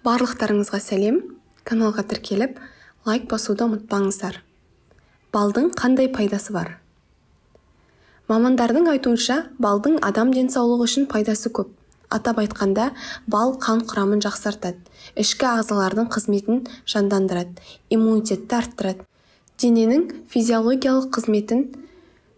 Барлықтарыңызға сәлем, каналға тіркеліп, лайк басуды ұмытпаңыздар. Балдың қандай пайдасы бар? Мамандардың айтуынша, балдың адам денсаулығы үшін пайдасы көп. Атап айтқанда, бал қан құрамын жақсартады, ішкі ағзалардың қызметін жандандырады, иммунитетті арттырады, дененің физиологиялық қызметін,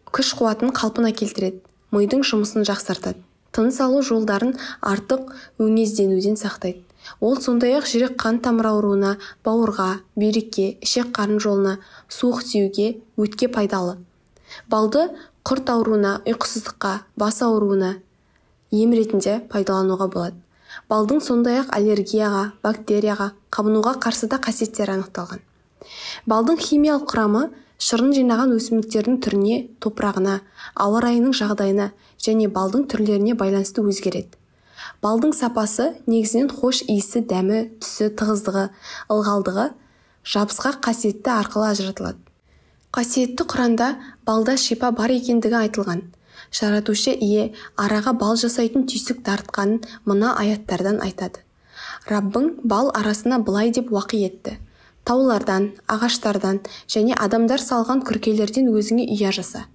күш-қуатын қалпына келтіреді, мидың жұмысын жақсартады, тыныс алу жолдарын артық өңезденуден сақтайды. Ол сондай-ақ жүрек қан тамыр ауруына, бауырға, бүйрекке, ішек-қарын жолына, суық тиюге, өтке пайдалы. Балды құрт ауруына, ұйқысыздыққа, бас ауруына ем ретінде пайдалануға болады. Балдың сондай-ақ аллергияға, бактерияға, қабынуға қарсы да қасиеттері анықталған. Балдың химиялық құрамы шырын жинаған өсімдіктердің түріне, топырағына, ауа райының жағдайына және балдың түрлеріне байланысты өзгереді. Балдың сапасы негізінен хош иісі, дәмі, түсі, тығыздығы, ылғалдығы, жабысқақ қасиеті арқылы ажыратылады. Қасиетті Құранда балда шипа бар екендігі айтылған. Жаратушы ие араға бал жасайтын түйсік дарытқанын мына аяттардан айтады. Раббың бал арасына былай деп уақи етті. Таулардан, ағаштардан және адамдар салған күркелерден өзіңе ұя жаса.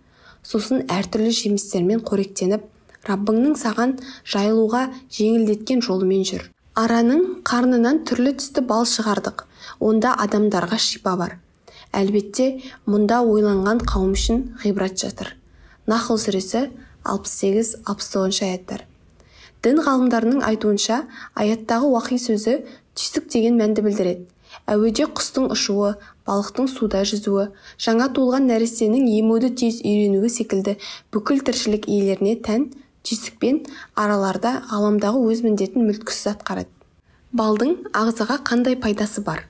Сосын әртүрлі жемістермен қоректеніп, Раббыңның саған жайылуға жеңілдеткен жолымен жүр. Араның қарнынан түрлі түсті бал шығардық. Онда адамдарға шипа бар. Әлбетте, мұнда ойланған қауым үшін ғибрат жатыр. Нахл сүресі 68-69 аяттар. Дін ғалымдарының айтуынша, аяттағы уақи сөзі түйсік деген мәнді білдіреді. Әуеде құстың ұшуы, балықтың суда жүзуі, жаңа туылған нәрестенің емуді тез үйренуі секілді бүкіл тіршілік иелеріне тән түйсікпен араларда ғаламдағы өз міндетін мүлткісіз атқарады. Балдың ағзаға қандай пайдасы бар?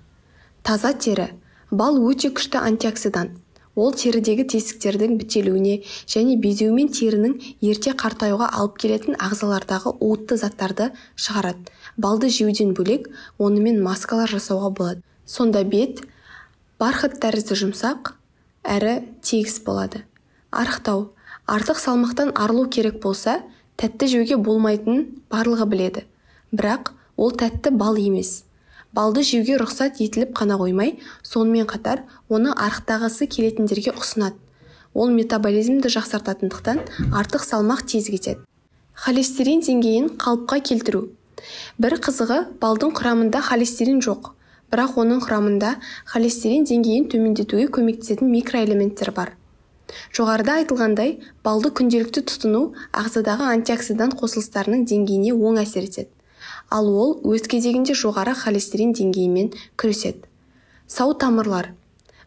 Таза тері. Бал өте күшті антиоксидант. Ол терідегі тесіктердің бітелуіне және безеумен терінің ерте қартаюға алып келетін ағзалардағы уытты заттарды шығарады. Балды жеуден бөлек, онымен маскалар жасауға болады. Сонда бет, бархат тәрізді жұмсақ, әрі тегіс болады. Арықтау. Артық салмақтан арылу керек болса, тәтті жеуге болмайтынын барлығы біледі. Бірақ ол тәтті бал емес. Балды жеуге рұқсат етіліп қана қоймай, сонымен қатар оны арықтағысы келетіндерге ұсынады. Ол метаболизмді жақсартатындықтан артық салмақ тез кетеді. Холестерин деңгейін қалыпқа келтіру. Бір қызығы, балдың құрамында холестерин жоқ, бірақ оның құрамында холестерин деңгейін төмендетуге көмектесетін микроэлементтер бар. Жоғарыда айтылғандай, балды күнделікті тұтыну ағзадағы антиоксидант қосылыстарының деңгейіне оң әсер етеді. Ал ол өз кезегінде жоғары холестерин деңгейімен күреседі. Сау тамырлар.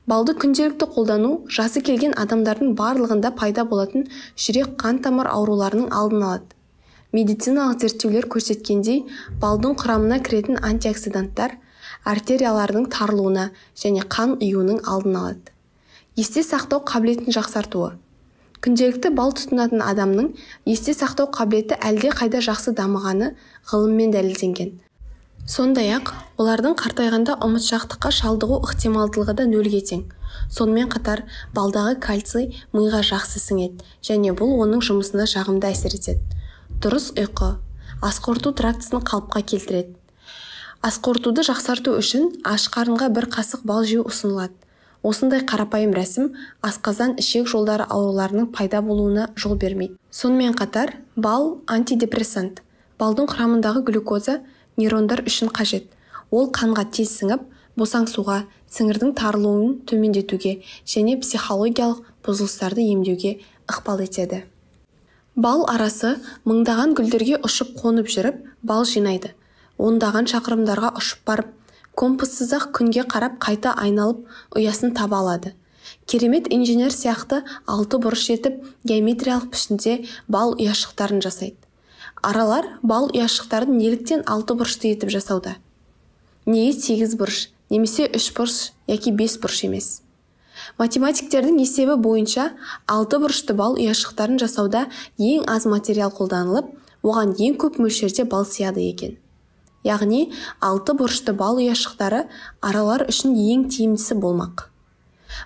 Балды күнделікті қолдану жасы келген адамдардың барлығында пайда болатын жүрек қан тамыр ауруларының алдын алады. Медициналық зерттеулер көрсеткендей, балдың құрамына кіретін антиоксиданттар артериялардың тарылуына және қан ұюының алдын алады. Есте сақтау қабілетін жақсартуы. Күнделікті бал тұтынатын адамның есте сақтау қабілеті әлде қайда жақсы дамығаны ғылыммен дәлелденген. Сондай-ақ, олардың қартайғанда ұмытшақтыққа шалдығу ықтималдылығы да нөлге тең. Сонымен қатар, балдағы кальций миға жақсы сіңеді және бұл оның жұмысына жағымды әсер етеді. Дұрыс ұйқы. Ас қорыту трактісін қалыпқа келтіреді. Ас қорытуды жақсарту үшін аш қарынға бір қасық бал жеу ұсынылады. Осындай қарапайым рәсім асқазан ішек жолдары ауруларының пайда болуына жол бермейді. Сонымен қатар, бал антидепрессант. Балдың құрамындағы глюкоза нейрондар үшін қажет. Ол қанға тез сіңіп, босаңсуға, сіңірдің тарылуын төмендетуге және психологиялық бұзылыстарды емдеуге ықпал етеді. Бал арасы мыңдаған гүлдерге ұшып қонып жүріп, бал жинайды. Ондаған шақырымдарға ұшып барып, компассыз-ақ күнге қарап қайта айналып ұясын таба алады. Керемет инженер сияқты 6 бұрыш етіп геометриялық пішінде бал ұяшықтарын жасайды. Аралар бал ұяшықтарын неліктен 6 бұрышты етіп жасауда? Неге 8 бұрыш, немесе 3 бұрыш, яки 5 бұрыш емес? Математиктердің есебі бойынша 6 бұрышты бал ұяшықтарын жасауда ең аз материал қолданылып, оған ең көп мөлшерде бал сияды екен. Яғни 6 бұрышты бал ұяшықтары аралар үшін ең тиімдісі болмақ.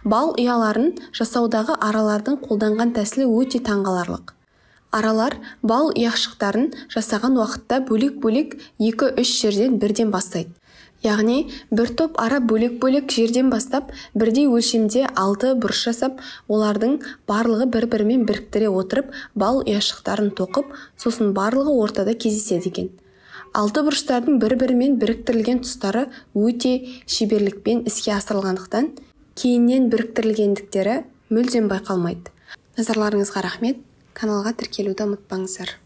Бал ұяларын жасаудағы аралардың қолданған тәсілі өте таңғаларлық. Аралар бал ұяшықтарын жасаған уақытта бөлек-бөлек 2-3 жерден бірден бастайды. Яғни бір топ ара бөлек-бөлек жерден бастап бірдей өлшемде 6 бұрыш жасап, олардың барлығы бір-бірімен біріктіре отырып бал ұяшықтарын тоқып, сосын барлығы ортада кездеседі екен. 6 бұрыштардың бір-бірімен біріктірілген тұстары өте шеберлікпен іске асырылғандықтан, кейіннен біріктірілгендіктері мүлдем байқалмайды. Назарларыңызға рахмет. Каналға тіркелуді ұмытпаңыздар.